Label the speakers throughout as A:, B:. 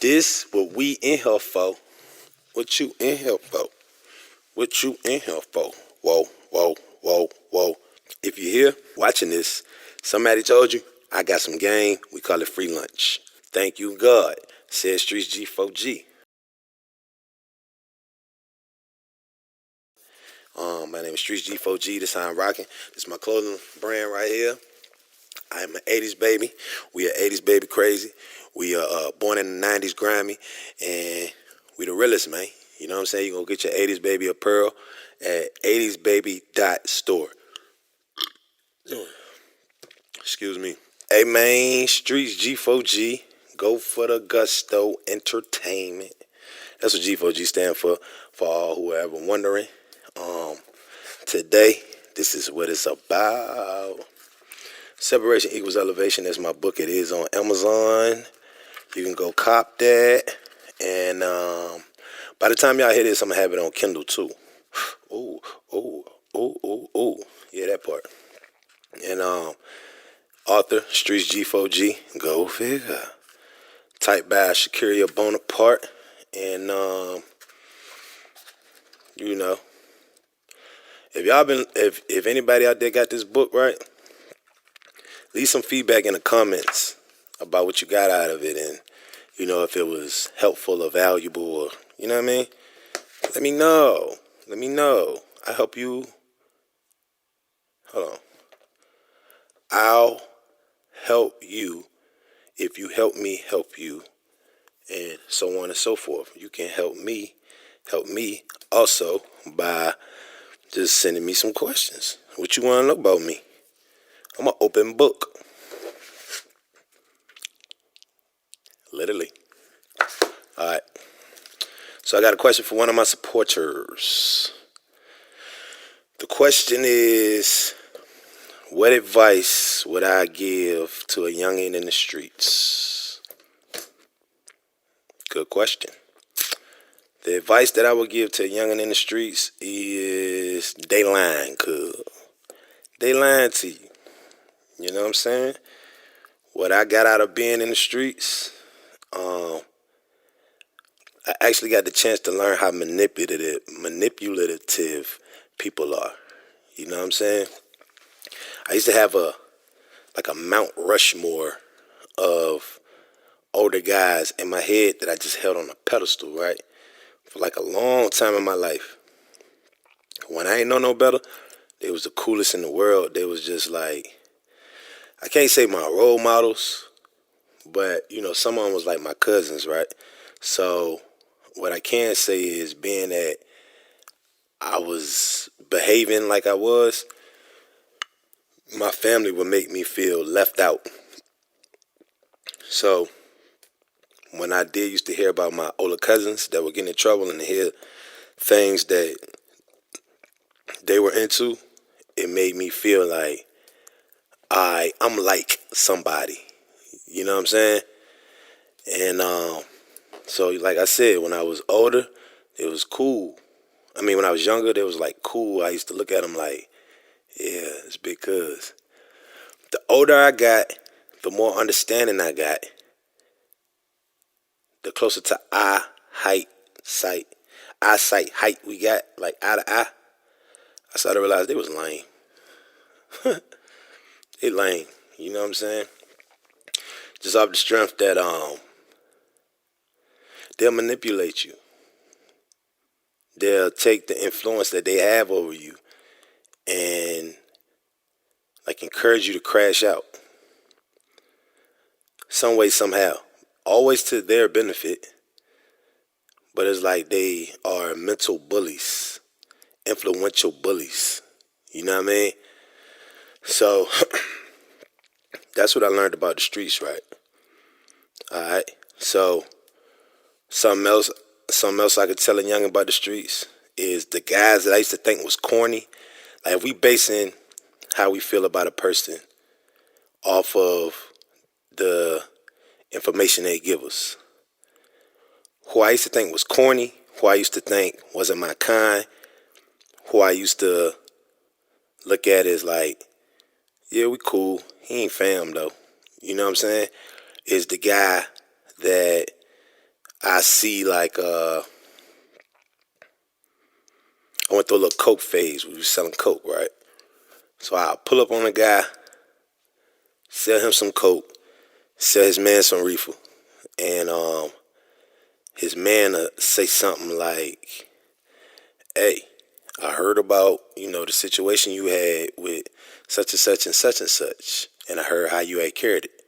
A: This what we in here for. What you in here for? What you in here for? Whoa, whoa, whoa, whoa. If you're here watching this, somebody told you I got some game. We call it free lunch. Thank you, God, said StreetzG4G. My name is StreetzG4G. This how I'm rocking. This is my clothing brand right here. I am an 80s baby. We are 80s baby crazy. We are born in the 90s grimy. And we the realest, man. You know what I'm saying? You're going to get your 80s baby apparel at 80sbaby.store. Excuse me. Hey, man, StreetzG4G. Go for the gusto entertainment. That's what G4G stand for all who are ever wondering. Today, this is what it's about. Separation Equals Elevation. That's my book. It is on Amazon. You can go cop that. And by the time y'all hear this, I'm going to have it on Kindle too. Ooh. Yeah, that part. And author, StreetzG4G. Go figure. Typed by Shakuria Bonaparte. And, you know, if anybody out there got this book, right? Leave some feedback in the comments about what you got out of it, and you know, if it was helpful or valuable, or you know what I mean. Let me know. I help you. Hold on. I'll help you if you help me help you, and so on and so forth. You can help me also by just sending me some questions. What you want to know about me? I'm an open book. Literally. All right. So I got a question for one of my supporters. The question is, what advice would I give to a youngin' in the streets? Good question. The advice that I would give to a youngin' in the streets is they lying, cuz. They lying to you. You know what I'm saying? What I got out of being in the streets, I actually got the chance to learn how manipulative people are. You know what I'm saying? I used to have a Mount Rushmore of older guys in my head that I just held on a pedestal, right? For like a long time in my life. When I ain't know no better, they was the coolest in the world. They was just like, I can't say my role models, but, you know, some of them was like my cousins, right? So what I can say is, being that I was behaving like I was, my family would make me feel left out. So when I used to hear about my older cousins that were getting in trouble and to hear things that they were into, it made me feel like I'm like somebody. You know what I'm saying? And so like I said, when I was older, it was cool. I mean, when I was younger, it was like cool. I used to look at them like, yeah, it's big cuz. The older I got, the more understanding I got, the closer to eyesight height we got, like eye to eye, I started to realize they was lame. They lame. You know what I'm saying? Just off the strength that they'll manipulate you. They'll take the influence that they have over you and like encourage you to crash out. Some way, somehow. Always to their benefit. But it's like they are mental bullies. Influential bullies. You know what I mean? So that's what I learned about the streets, right? Alright. So something else I could tell a young about the streets is the guys that I used to think was corny. Like, if we basing how we feel about a person off of the information they give us. Who I used to think was corny, who I used to think wasn't my kind, who I used to look at as like, yeah, we cool. He ain't fam though. You know what I'm saying? Is the guy that I see like I went through a little coke phase. We was selling coke, right? So I pull up on a guy, sell him some coke, sell his man some reefer, and his man say something like, "Hey, I heard about the situation you had with such and such and such and such, and I heard how you had carried it."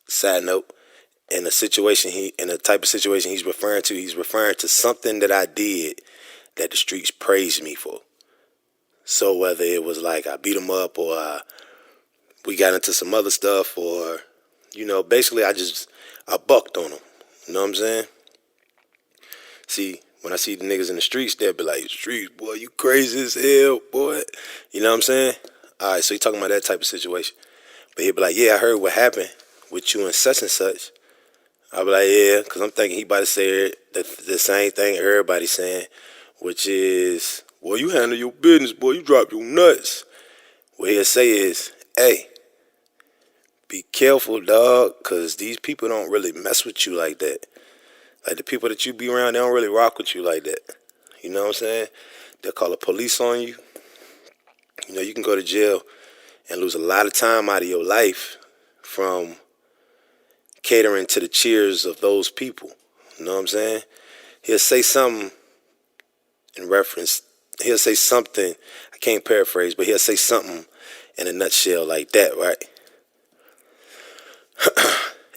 A: Side note, in the type of situation he's referring to something that I did that the streets praised me for. So whether it was like I beat him up or we got into some other stuff or, basically I bucked on him. You know what I'm saying? See, when I see the niggas in the streets, they'll be like, "Streets, boy, you crazy as hell, boy." You know what I'm saying? All right, so he talking about that type of situation. But he'll be like, "Yeah, I heard what happened with you and such and such." I'll be like, "Yeah," because I'm thinking he about to say the same thing everybody's saying, which is, "Boy, you handle your business, boy, you drop your nuts." What he'll say is, "Hey, be careful, dog, because these people don't really mess with you like that. Like the people that you be around, they don't really rock with you like that." You know what I'm saying? They'll call the police on you. You can go to jail and lose a lot of time out of your life from catering to the cheers of those people. You know what I'm saying? He'll say something he'll say something, I can't paraphrase, but he'll say something in a nutshell like that, right?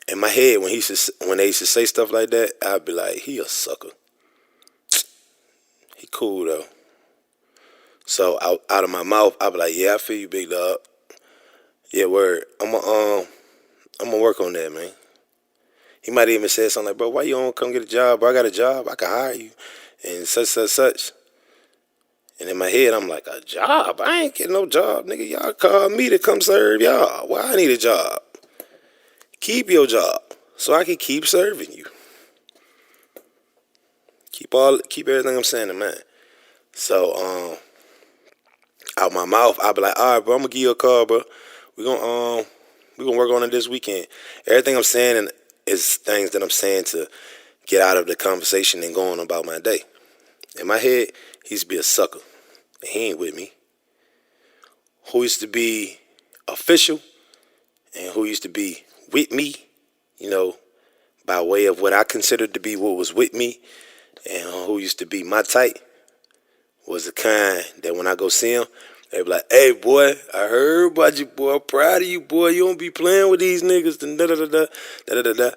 A: In my head, when they used to say stuff like that, I'd be like, he a sucker. He cool though. So out of my mouth, I'd be like, "Yeah, I feel you, big dog. Yeah, word. I'm gonna work on that, man." He might even say something like, "Bro, why you don't come get a job? Bro, I got a job. I can hire you," and such. And in my head, I'm like, "A job? I ain't getting no job, nigga. Y'all call me to come serve y'all. Why I need a job? Keep your job so I can keep serving you. Keep everything I'm saying in mind." So out my mouth, I'll be like, "All right, bro, I'm gonna give you a call, bro. We gonna work on it this weekend." Everything I'm saying is things that I'm saying to get out of the conversation and go on about my day. In my head, he used to be a sucker. He ain't with me. Who used to be official and who used to be with me, by way of what I considered to be what was with me, and who used to be my type, was the kind that when I go see him, they be like, "Hey, boy, I heard about you, boy. I'm proud of you, boy. You don't be playing with these niggas." Da.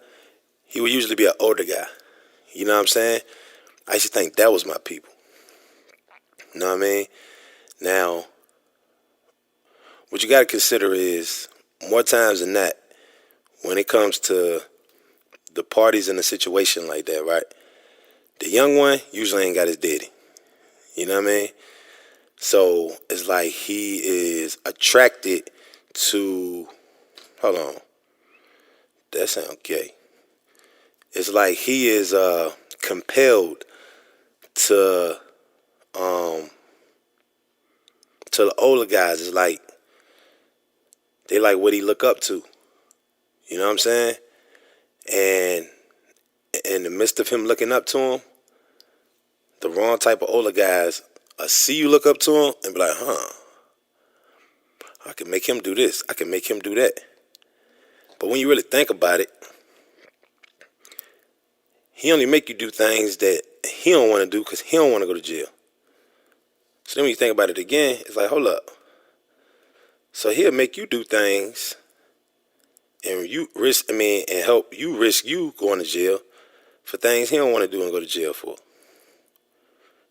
A: He would usually be an older guy. You know what I'm saying? I used to think that was my people. You know what I mean? Now, what you got to consider is, more times than not, when it comes to the parties in a situation like that, right? The young one usually ain't got his daddy. You know what I mean? So it's like he is attracted to, hold on, that sounds gay. It's like he is compelled to the older guys. It's like they like what he look up to. You know what I'm saying? And in the midst of him looking up to him, the wrong type of older guys see you look up to him and be like, I can make him do this. I can make him do that. But when you really think about it, he only make you do things that he don't want to do because he don't want to go to jail. So then when you think about it again, it's like, hold up. So he'll make you do things and help you risk you going to jail for things he don't want to do and go to jail for.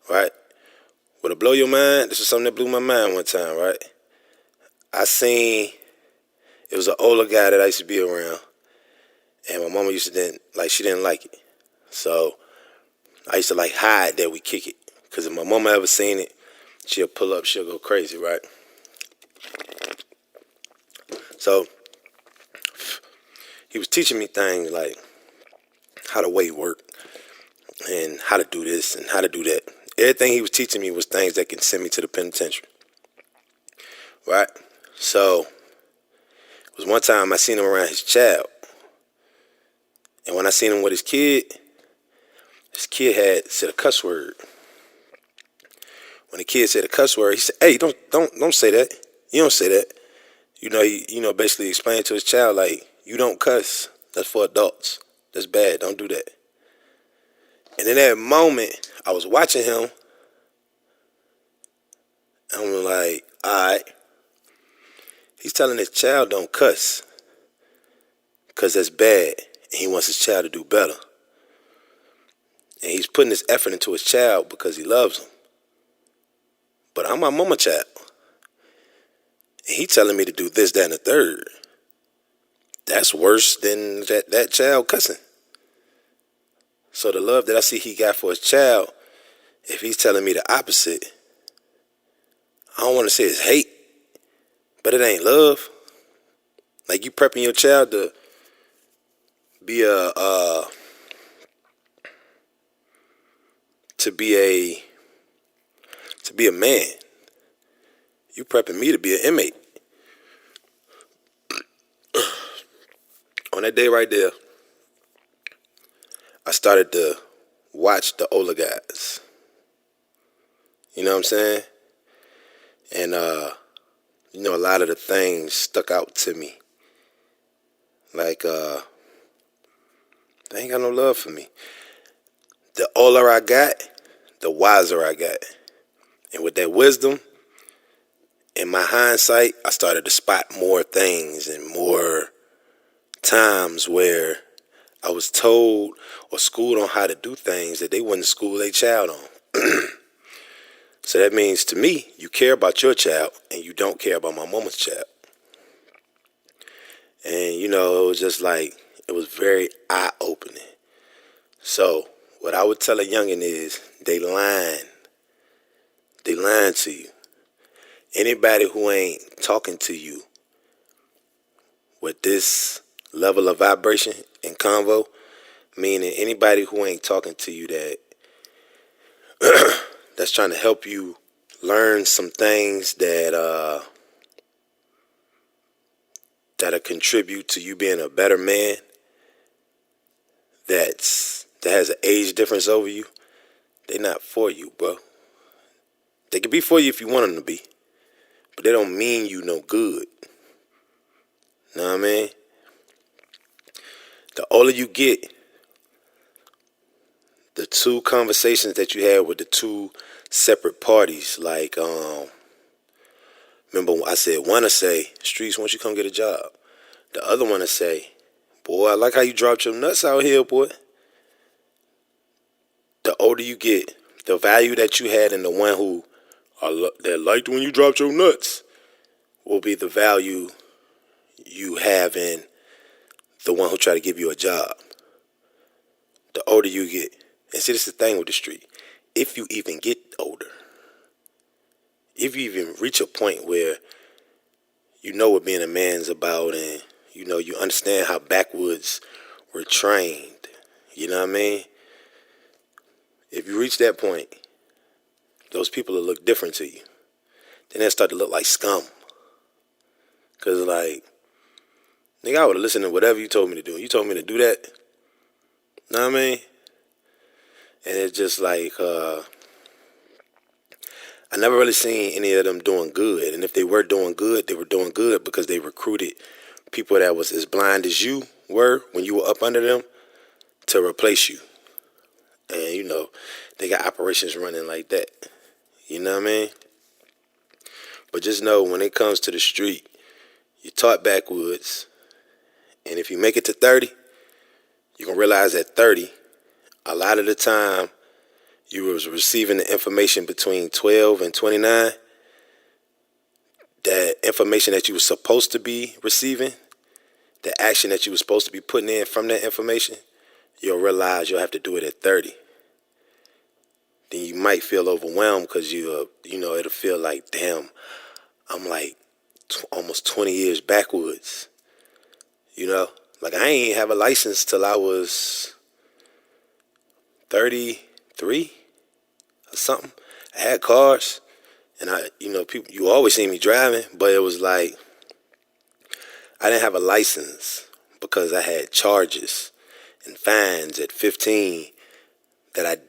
A: Right? Would it blow your mind? This was something that blew my mind one time, right? I seen, it was an older guy that I used to be around, and my mama she didn't like it. So I used to hide that we kick it. Because if my mama ever seen it, she'll pull up, she'll go crazy, right? So he was teaching me things like how to weigh work and how to do this and how to do that. Everything he was teaching me was things that can send me to the penitentiary, right? So it was one time I seen him around his child, And when I seen him with his kid had said a cuss word. When the kid said a cuss word, he said, "Hey, don't say that. You don't say that." He basically explained to his child, like, you don't cuss. That's for adults. That's bad. Don't do that. And in that moment, I was watching him. And I'm like, all right. He's telling his child don't cuss because that's bad. And he wants his child to do better. And he's putting his effort into his child because he loves him. But I'm my mama child. And he telling me to do this, that, and the third. That's worse than that child cussing. So the love that I see he got for his child, if he's telling me the opposite, I don't want to say it's hate, but it ain't love. Like, you prepping your child to be a man. You prepping me to be an inmate. On that day right there, I started to watch the older guys. You know what I'm saying? And a lot of the things stuck out to me. Like, they ain't got no love for me. The older I got, the wiser I got. And with that wisdom, in my hindsight, I started to spot more things and more times where I was told or schooled on how to do things that they wouldn't school their child on. So that means, to me, you care about your child and you don't care about my mama's child. And, it was just like, it was very eye-opening. So what I would tell a youngin' is, they lying. They lying to you. Anybody who ain't talking to you with this level of vibration and convo, meaning anybody who ain't talking to you that's trying to help you learn some things that'll contribute to you being a better man, that has an age difference over you, they're not for you, bro. They can be for you if you want them to be, but they don't mean you no good. Know what I mean? The older you get, the two conversations that you had with the two separate parties, like, remember I said, one to say, Streets, why don't you come get a job? The other one to say, boy, I like how you dropped your nuts out here, boy. The older you get, the value that you had in the one who that liked when you dropped your nuts will be the value you have in the one who tried to give you a job. The older you get, and see, this is the thing with the street. If you even get older, if you even reach a point where you know what being a man's about, and you understand how backwoods we're trained, you know what I mean? If you reach that point, those people will look different to you. Then they'll start to look like scum. Because, like, nigga, I would have listened to whatever you told me to do. You told me to do that. Know what I mean? And it's just like, I never really seen any of them doing good. And if they were doing good, they were doing good because they recruited people that was as blind as you were when you were up under them to replace you. And, they got operations running like that. You know what I mean? But just know, when it comes to the street, you're taught backwoods. And if you make it to 30, you're going to realize at 30, a lot of the time, you was receiving the information between 12 and 29. That information that you were supposed to be receiving, the action that you were supposed to be putting in from that information, you'll realize you'll have to do it at 30. Then you might feel overwhelmed because it'll feel like, damn, I'm like almost 20 years backwards. Like, I ain't have a license till I was 33 or something. I had cars, and people, you always see me driving, but it was like, I didn't have a license because I had charges and fines at 15 that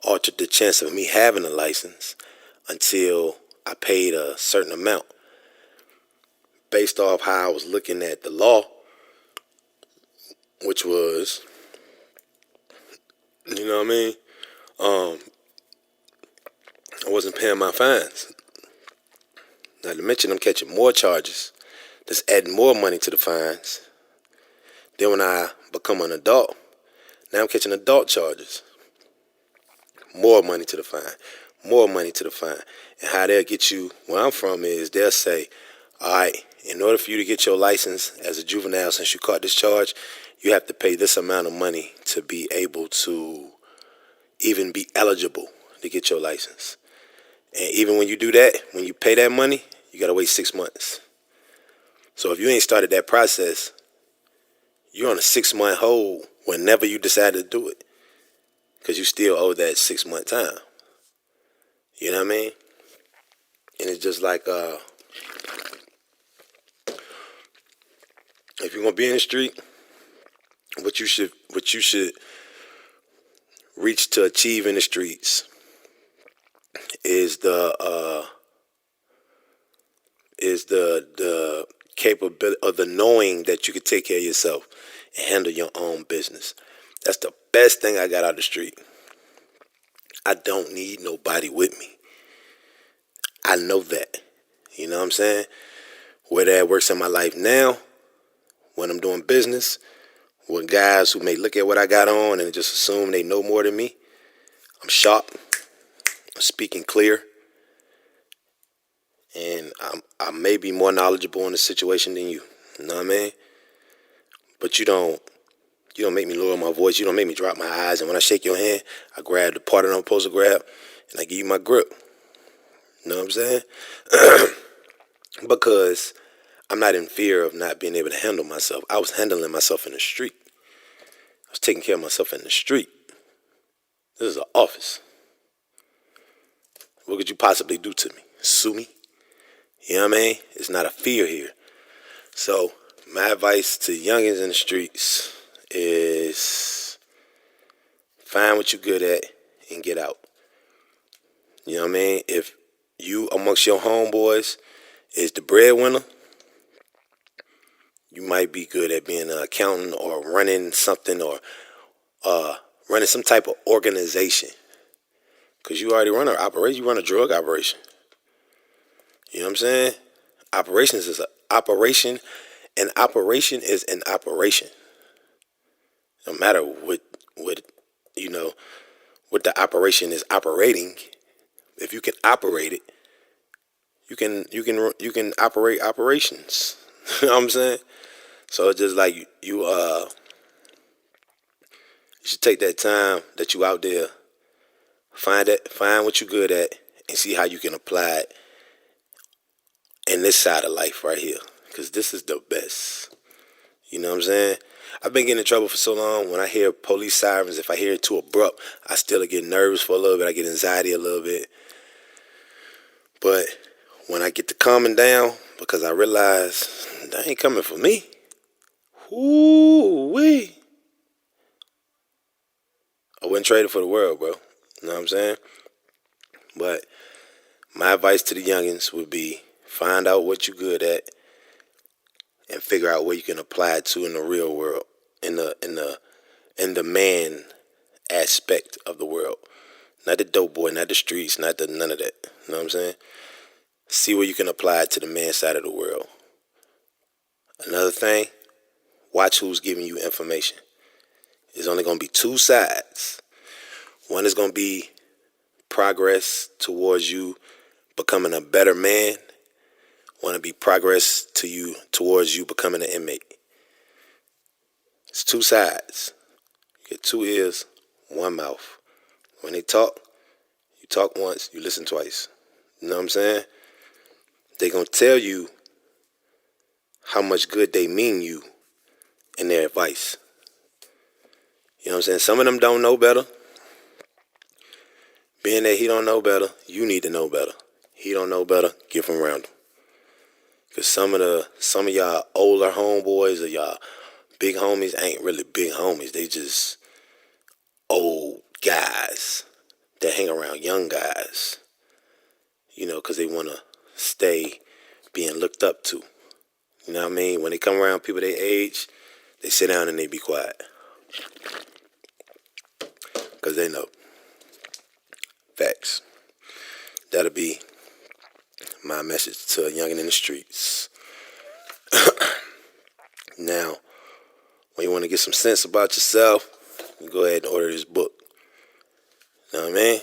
A: altered the chance of me having a license until I paid a certain amount. Based off how I was looking at the law, which was, you know what I mean? I wasn't paying my fines. Not to mention I'm catching more charges. That's adding more money to the fines. Then when I become an adult, now I'm catching adult charges. More money to the fine. More money to the fine. And how they'll get you, where I'm from is they'll say, all right, in order for you to get your license as a juvenile, since you caught this charge, you have to pay this amount of money to be able to even be eligible to get your license. And even when you do that, when you pay that money, you got to wait 6 months. So if you ain't started that process, you're on a 6-month hold whenever you decide to do it, because you still owe that 6-month time. You know what I mean? And it's just like, if you're gonna be in the street, what you should reach to achieve in the streets is the capability of the knowing that you can take care of yourself and handle your own business. That's the best thing I got out of the street. I don't need nobody with me. I know that. You know what I'm saying? Whether that works in my life now, when I'm doing business, with guys who may look at what I got on and just assume they know more than me. I'm sharp. I'm speaking clear. And I may be more knowledgeable in the situation than you. You know what I mean? But you don't make me lower my voice. You don't make me drop my eyes. And when I shake your hand, I grab the part that I'm supposed to grab, and I give you my grip. You know what I'm saying? Because I'm not in fear of not being able to handle myself. I was handling myself in the street. I was taking care of myself in the street. This is an office. What could you possibly do to me? Sue me? You know what I mean? It's not a fear here. So my advice to youngins in the streets is find what you're good at and get out. You know what I mean? If you amongst your homeboys is the breadwinner, you might be good at being an accountant or running something or running some type of organization. Because you already run an operation. You run a drug operation. You know what I'm saying? Operations is an operation. An operation is an operation. No matter what the operation is operating, if you can operate it, you can operate operations. You know what I'm saying? So it's just like you should take that time that you out there, find what you're good at, and see how you can apply it in this side of life right here. Because this is the best. You know what I'm saying? I've been getting in trouble for so long. When I hear police sirens, if I hear it too abrupt, I still get nervous for a little bit. I get anxiety a little bit. But when I get to calming down, because I realize that ain't coming for me. Ooh-wee. I wouldn't trade it for the world, bro. You know what I'm saying? But my advice to the youngins would be find out what you're good at and figure out where you can apply it to in the real world, in the man aspect of the world. Not the dope boy, not the streets, none of that. You know what I'm saying? See where you can apply it to the man side of the world. Another thing, watch who's giving you information. There's only going to be two sides. One is going to be progress towards you becoming a better man. One to be progress towards you becoming an inmate. It's two sides. You get 2 ears, 1 mouth. When they talk, you talk once, you listen twice. You know what I'm saying? They're going to tell you how much good they mean you in their advice. You know what I'm saying? Some of them don't know better. Being that he don't know better, you need to know better. He don't know better, get from around him. Because some of y'all older homeboys or y'all big homies ain't really big homies. They just old guys that hang around young guys, because they want to stay being looked up to. You know what I mean? When they come around people their age, they sit down and they be quiet. Because they know. Facts. That'll be my message to a youngin' in the streets. Now, when you want to get some sense about yourself, you go ahead and order this book. You know what I mean?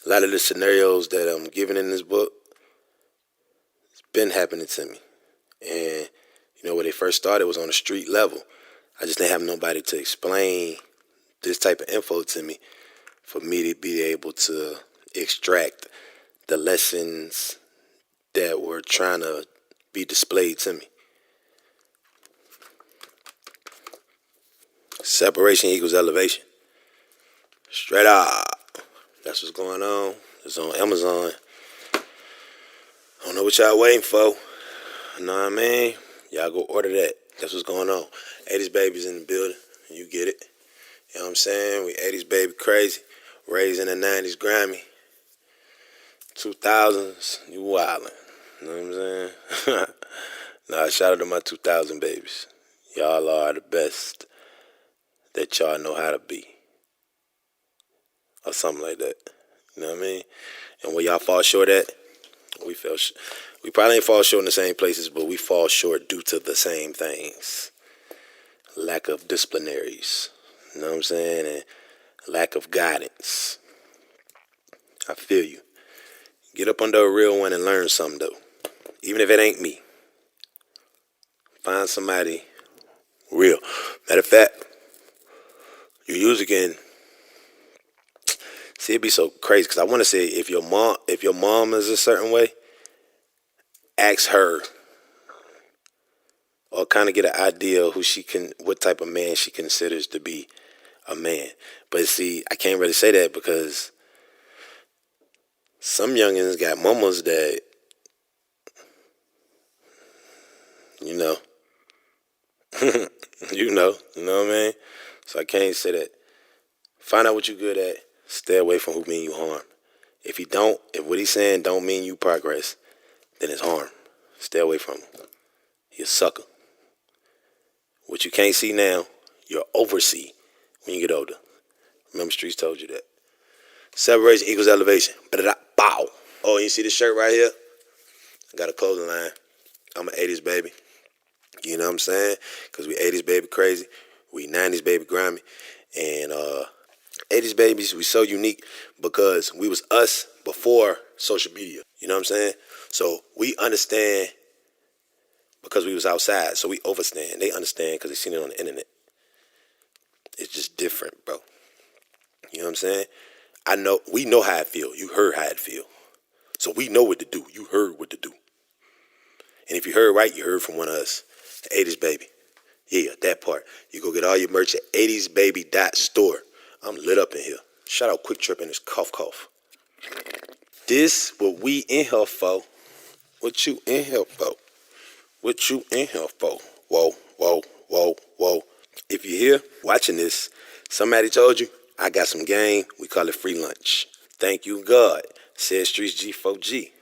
A: A lot of the scenarios that I'm giving in this book, it's been happening to me. And, when they first started, it was on the street level. I just didn't have nobody to explain this type of info to me for me to be able to extract the lessons that were trying to be displayed to me. Separation equals elevation. Straight up. That's what's going on. It's on Amazon. I don't know what y'all waiting for. You know what I mean? Y'all go order that. That's what's going on. 80s babies in the building. You get it. You know what I'm saying? We 80s baby crazy. Raised in the 90s grimy. 2000s, you wildin'. You know what I'm saying? Nah, shout out to my 2000 babies. Y'all are the best that y'all know how to be. Or something like that. You know what I mean? And where y'all fall short at, we probably ain't fall short in the same places, but we fall short due to the same things. Lack of disciplinaries. You know what I'm saying? And lack of guidance. I feel you. Get up under a real one and learn something, though. Even if it ain't me. Find somebody real. Matter of fact, you usually can. See, it'd be so crazy because I want to say if your mom is a certain way, ask her or kind of get an idea of what type of man she considers to be a man. But see, I can't really say that because some youngins got mamas that, you know what I mean? So I can't say that. Find out what you're good at. Stay away from who mean you harm. If what he's saying don't mean you progress, then it's harm. Stay away from him. He a sucker. What you can't see now, you'll oversee when you get older. Remember, Streets told you that. Separation equals elevation. Bow. Oh, you see this shirt right here? I got a clothing line. I'm an 80s baby. You know what I'm saying? Because we 80s baby crazy. We 90s baby grimy. And 80s babies, we so unique because we was us before social media. You know what I'm saying? So we understand because we was outside. So we overstand. They understand because they seen it on the internet. It's just different, bro. You know what I'm saying? We know how it feel. You heard how it feel. So we know what to do. You heard what to do. And if you heard right, you heard from one of us. The 80s baby. Yeah, that part. You go get all your merch at 80sbaby.store. I'm lit up in here. Shout out Quick Trip and his cough. This what we in here for. What you in here for? What you in here for? Whoa, whoa, whoa, whoa. If you're here watching this, somebody told you, I got some game. We call it free lunch. Thank you, God, said StreetzG4G.